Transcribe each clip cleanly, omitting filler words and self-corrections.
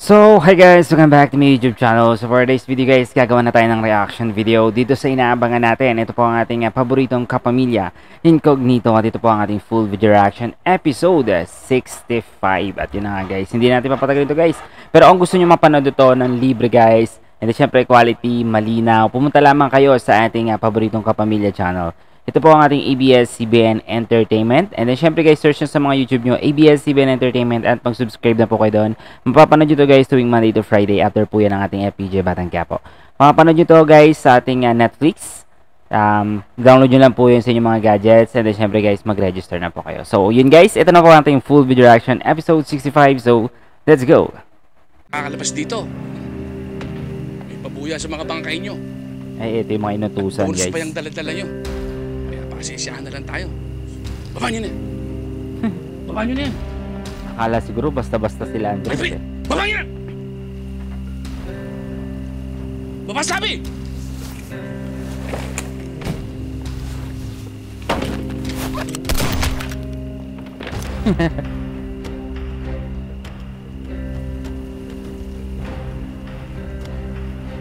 So, hi guys! Welcome back to my YouTube channel. So, for today's video guys, gagawa na tayo ng reaction video dito sa inaabangan natin. Ito po ang ating paboritong kapamilya, Incognito. At ito po ang ating full video reaction episode 65. At yun na nga guys, hindi natin papatagal ito guys. Pero kung gusto nyo mapanood ito ng libre guys, and syempre quality, malinaw, pumunta lamang kayo sa ating paboritong kapamilya channel. Ito po ang ating ABS-CBN Entertainment. And then, syempre guys, search nyo sa mga YouTube nyo, ABS-CBN Entertainment, at mag-subscribe na po kayo doon. Mapapanood nyo to guys tuwing Monday to Friday after po yan ang ating FPJ Batang Quiapo. Mapapanood nyo to guys sa ating Netflix. Download nyo lang po yun sa inyong mga gadgets. And then, syempre guys, mag-register na po kayo. So, yun guys, ito na po ang ating full video reaction episode 65. So, let's go! Kakalabas dito. May pabuya sa mga bangkay nyo. Ay, ito yung mga inutusan bonus guys. pa yung dala-dala nyo. Pasisyahan na lang tayo. Baba nyo na yan. Baba nyo na yan. Akala siguro basta-basta sila Andres eh. Baba nyo na! Baba sabi!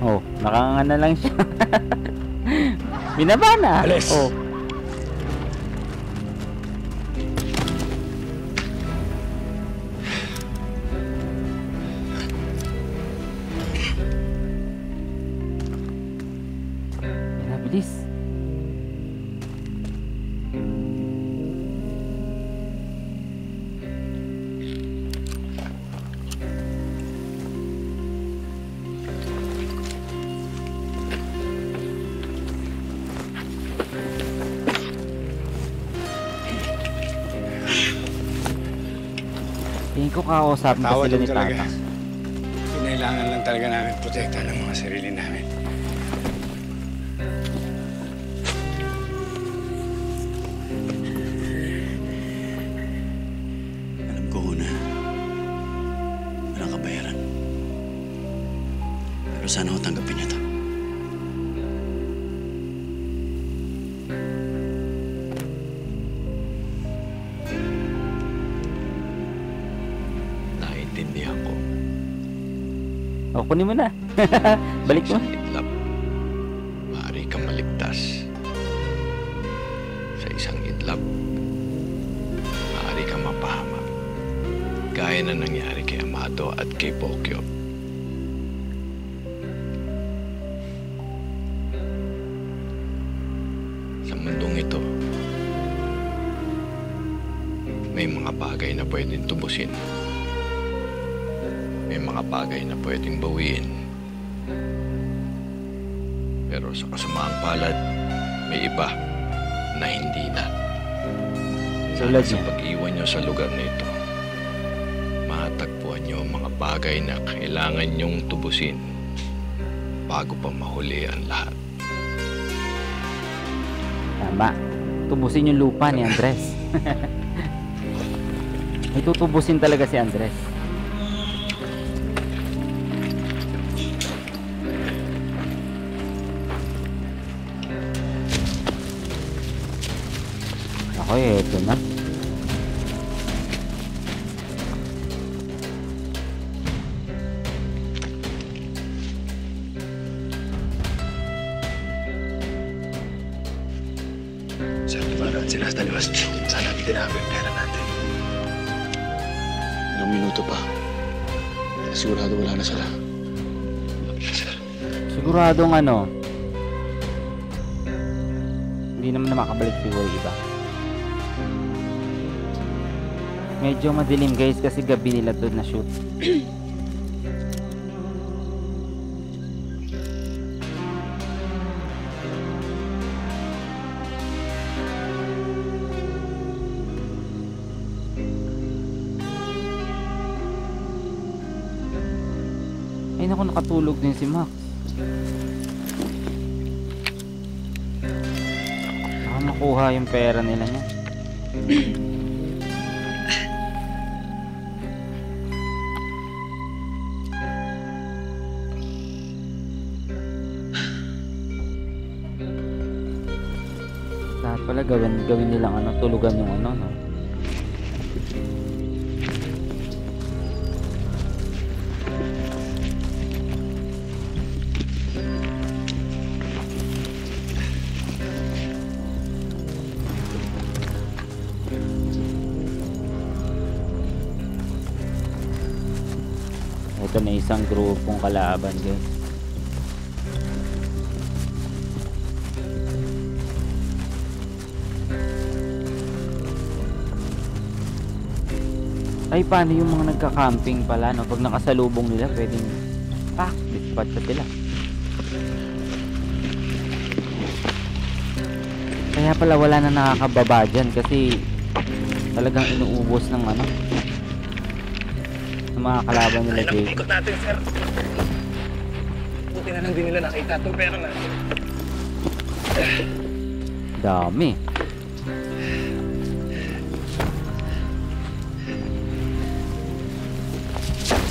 Oh, nakanganga lang siya. Binaba na. Alis. Oh. Bilis. Tingin ko kakausapin pa sila ni Tata. Kinailangan lang talaga namin protektahan ang mga sarili namin. Alam ko na walang kabayaran. Pero sana ho tanggapin niyo to. Naiintindihan ko. Oh, kunin mo na. Balik mo. Sa isang itlap, maaari kang maligtas. Sa isang itlap, maaari kang mapahamak. Gaya na nangyari kay Amado at kay Pokyo. Sa mundong ito, may mga bagay na pwedeng tubusin. May mga bagay na pwedeng bawiin. Pero sa kasamaang palad, may iba na hindi na. Sana sa pag-iwan nyo sa lugar na ito, matagpuan nyo ang mga bagay na kailangan nyong tubusin bago pa mahuli ang lahat. Tama. Tubusin yung lupa ni Andres. May tutubusin talaga si Andres. Ako ito na. Sir, diba sila sa taliwas? Sana natin namin yung pera natin. Ilang minuto pa. Sigurado wala na sila. Sir. Siguradong ano, hindi naman na makabalik siguro iba. Medyo madilim guys kasi gabi nila doon na shoot. Ay naku, nakatulog din si Max. Baka makuha yung pera nila niya. Dapat pala gawin nilang ano, tulugan yung ano, no? Ito na isang grupong kalaban, guys. Ay, paano yung mga nagka-camping pala, no? Pag nakasalubong nila, pwedeng dispatch na sila. Kaya pala wala na nakakababa dyan kasi talagang inuubos ng ano, ng mga kalaban nila, Jay. Ikot natin, sir. Buti na lang din nila nakita itong pera natin. Dami.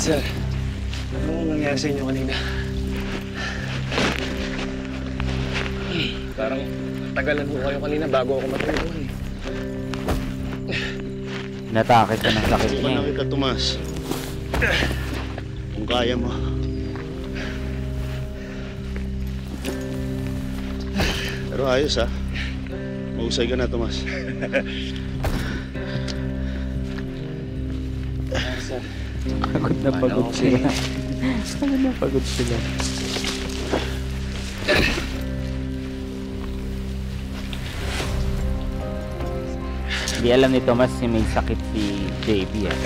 Sir, anong nangyari sa inyo kanina? Parang tagalan mo kayo kanina bago ako matulog. Natake siya ng sakit Subukan niya. na kita, Tomas. Kung kaya mo. Pero ayos ha. Mahusay ka na, Tomas. Sir, Pagod na pagod sila. Pagod na pagod sila. Hindi alam ni Tomas si may sakit si JB, ah.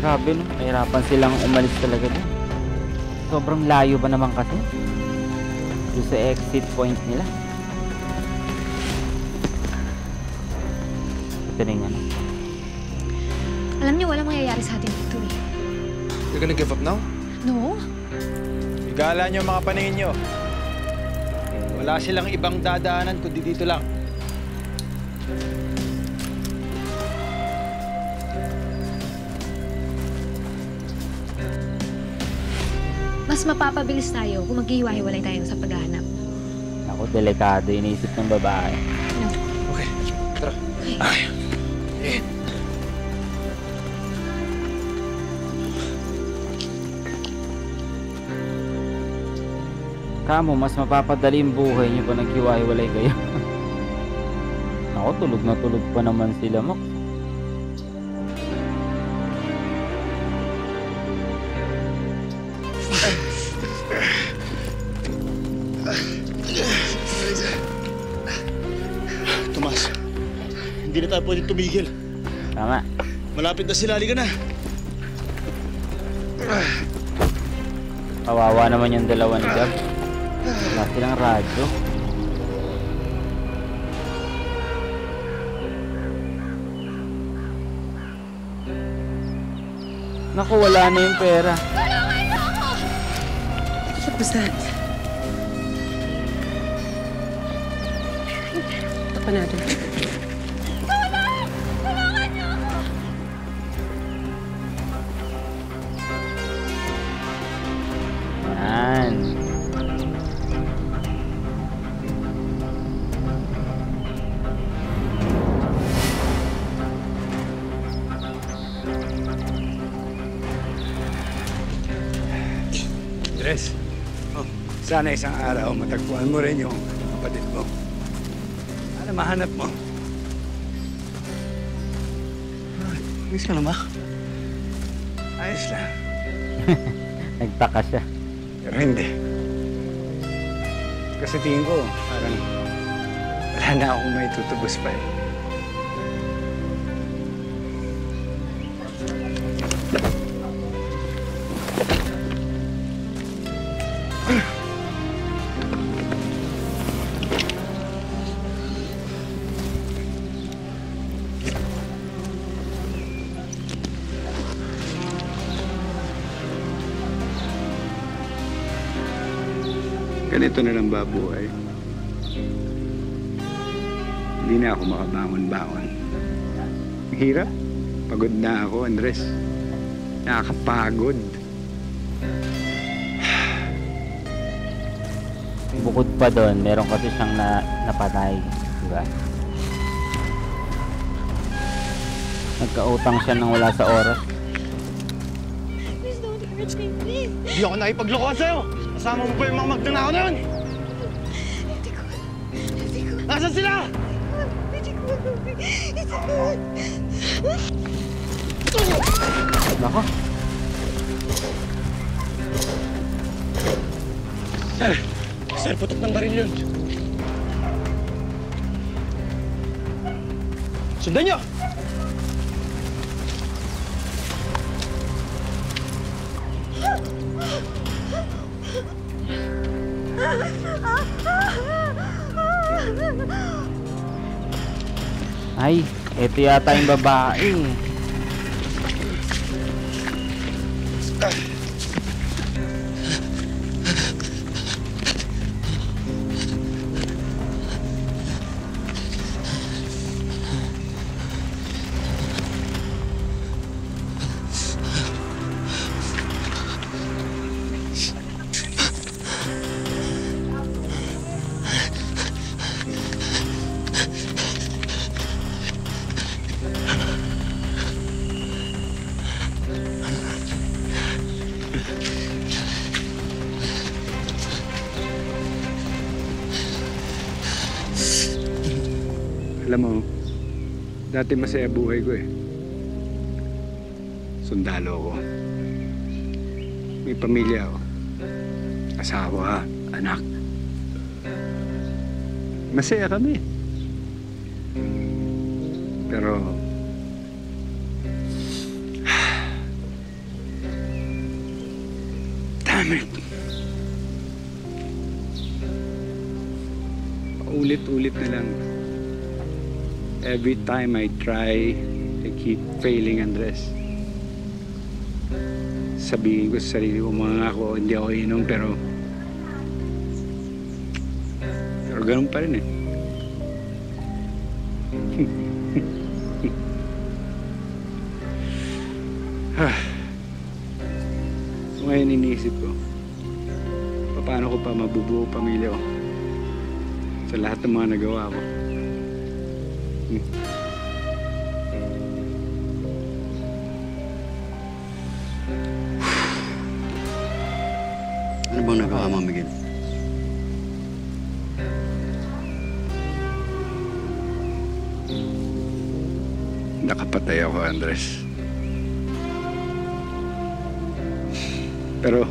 Grabe, no? Mahirapan silang umalis talaga din. Sobrang layo ba naman kasi doon sa exit point nila. Ito na yung ano. Alam niyo, walang mangyayari sa atin dito eh. You're gonna give up now? No? Igala niyo ang mga paningin niyo. Wala silang ibang dadaanan kundi dito lang. Mas mapapabilis tayo kung maghihiwa-hiwalay tayo sa paghahanap. Ako, delikado iniisip ng babae. No? Okay, tara. Okay. Kamo, mas mapapadali yung buhay niyo pa naghiwa-hiwalay kayo. Ako, tulog na tulog pa naman sila, Mok. Tomas, hindi na tayo pwedeng tumigil. Tama. Malapit na sila. Halika na. Kawawa naman yung dalawa ni Gab. Wala silang radyo. Naku, wala na yung pera. What was that? Tapan natin. Yan. Andres, sana isang araw matagpuan mo rin yung kapatid mo. Sana mahanap mo. Miss ka na ba? Ayos lang. Nagtaka siya. Pero hindi. Kasi tingin ko, parang wala na akong may tutubos pa eh. Ganito na lang ba buhay? Hindi na ako makabangon-bangon. Hirap. Pagod na ako, Andres. Nakakapagod. Bukod pa doon, meron kasi siyang napatay. Diba? Nagkautang siya nang wala sa oras. Please don't hurt me, please. Hindi ako nakipaglokohan sa'yo. Kasama mo pa yung mga magnanakaw na yun. Nasaan sila? Nako. Sir, putok ng baril yun. Sundan nyo! Ay, eto yata yung babae. Alam mo, dati masaya buhay ko eh. Sundalo ako. May pamilya ako. Asawa, anak. Masaya kami. Pero... damn it. Paulit-ulit na lang. Every time I try, I keep failing, Andres. Sabihin ko sa sarili ko, mangako, hindi ako inom, pero ganun pa rin eh. So ngayon iniisip ko, paano ko pa mabubuo pamilya ko sa lahat ng mga nagawa ko. Ano bang nagawa mo, Miguel? Nakapatay ako, Andres. Pero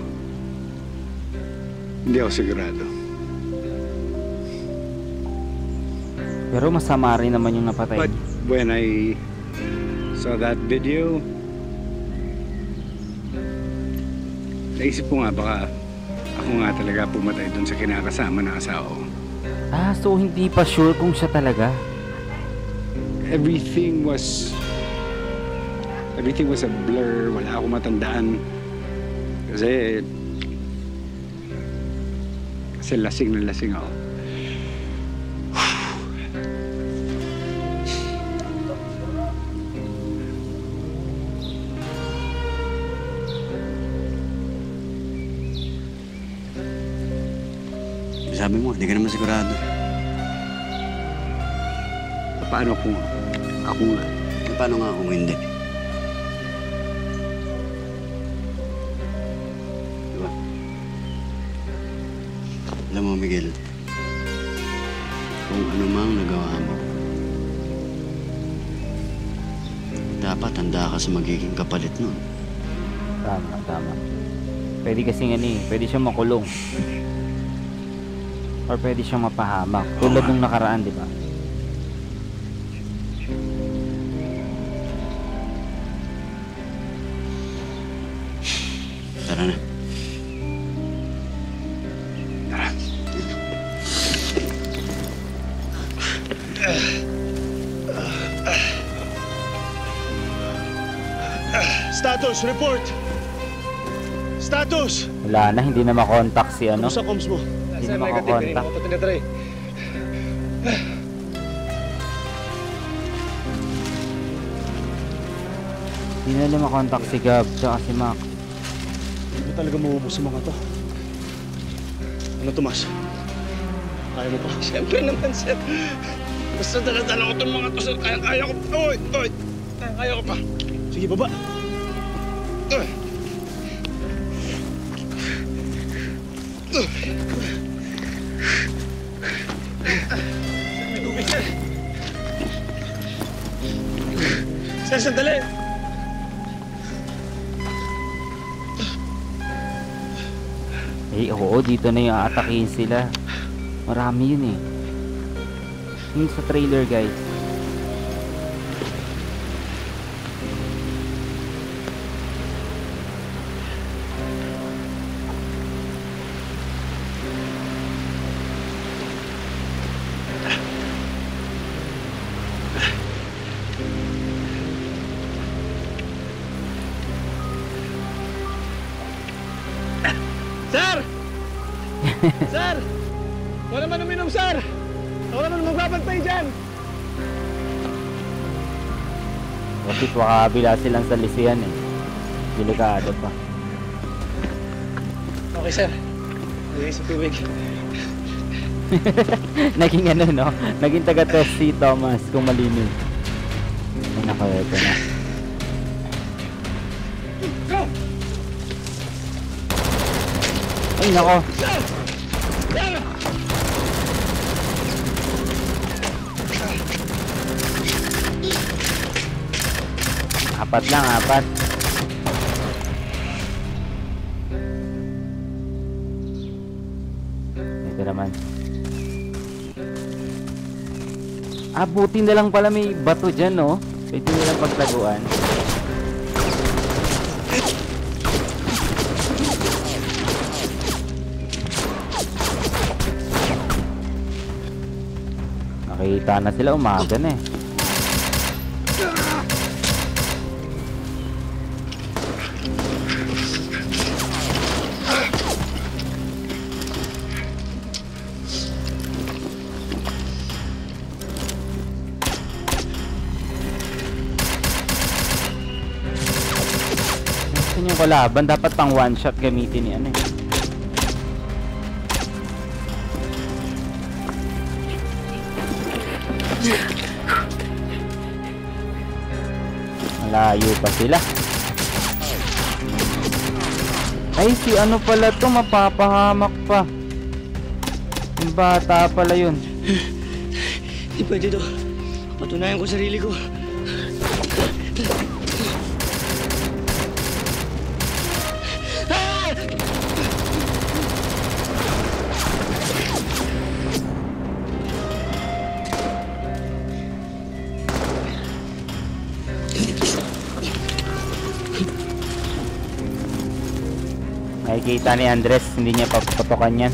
hindi ako sigurado. Pero masama rin naman yung napatay. But when I saw that video, naisip ko nga baka ako nga talaga pumatay dun sa kinakasama ng asawa ko. Ah, so hindi pa sure kung siya talaga. Everything was a blur. Wala akong matandaan. Kasi lasing na lasing ako. Sabi mo, hindi ka naman sigurado. Paano kung ako nga? Paano nga kung hindi? Diba? Alam mo, Miguel, kung ano mang nagawa mo, dapat handa ka sa magiging kapalit nun. Tama. Pwede kasing pwede siyang makulong. Or pwede siyang mapahamak. Tulad nung nakaraan, di ba? Tara na. Tara. Status, report! Status! Wala na, hindi na makontak si Ano sa comms mo? Hindi na makakontak. Hindi na makontak si Gab tsaka si Mac. Hindi mo talaga maubos sa mga to. Ano, Tomas? Kaya mo pa? Siyempre naman, sir. Basta dala-dala ko itong mga to, sir. Kaya ko pa. Oy! Kaya ko pa. Sige, baba. Sir, sandali! Eh, oo, dito na yung aatakihin sila. Marami yun eh. Yung sa trailer, guys. Sir! Sir! Wala naman uminom, sir! Ako naman magbabantay dyan! Kasi makakabila silang salisihan eh. Delikado pa. Okay, sir. Lagay sa tubig. Naging ano, no? Naging taga-test si Thomas kung malinis. Ay, nako, ito na. Ay, nako. Apat lang, apat. Ito naman. Buti na lang pala may bato dyan, no? Pwede nilang pagtaguan. Nakita na sila, umaga na eh. Yung kalaban dapat pang one shot gamitin ni ano eh. Malayo pa sila. Ay, si ano pala to, mapapahamak pa. Yung bata pala yun. Hindi pwede to. Patunayan ko sarili ko. Nakikita ni Andres, hindi niya papapakan yan.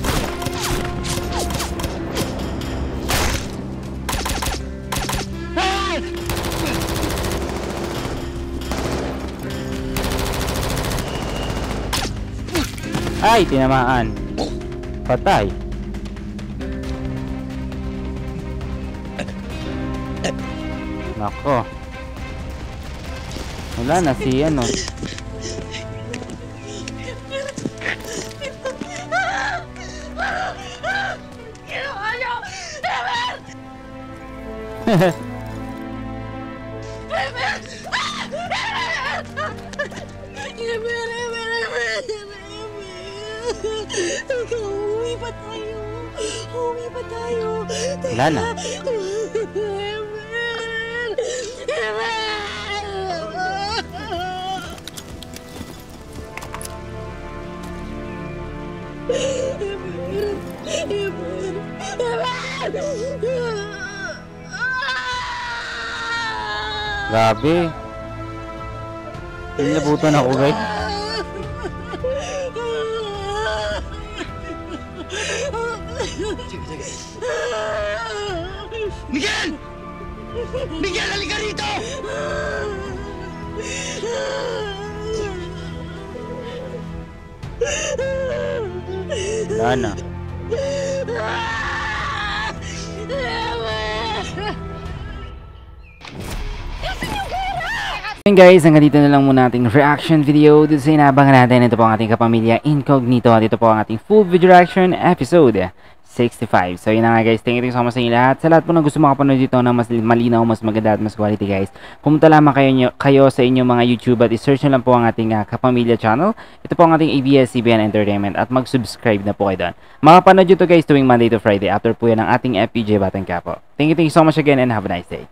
Ay, tinamaan. Patay. Nako. Wala na si ano. Wala na. Grabe. Nilabutan ako, guys. Miguel! Miguel, halika rito! Wala na. And guys, hanggang dito na lang muna ating reaction video dito sa inaabangan natin. Ito po ang ating Kapamilya Incognito at ito po ang ating full video reaction episode 65. So yun na nga guys, thank you so much sa inyo lahat. Sa lahat po na gusto makapanood dito na mas malinaw, mas maganda at mas quality guys, pumunta lamang kayo sa inyong mga YouTube at i-search nyo lang po ang ating Kapamilya channel. Ito po ang ating ABS-CBN Entertainment at mag-subscribe na po kayo doon. Makapanood nyo to guys tuwing Monday to Friday after po yan ang ating FPJ Batang Quiapo. Thank you so much again and have a nice day.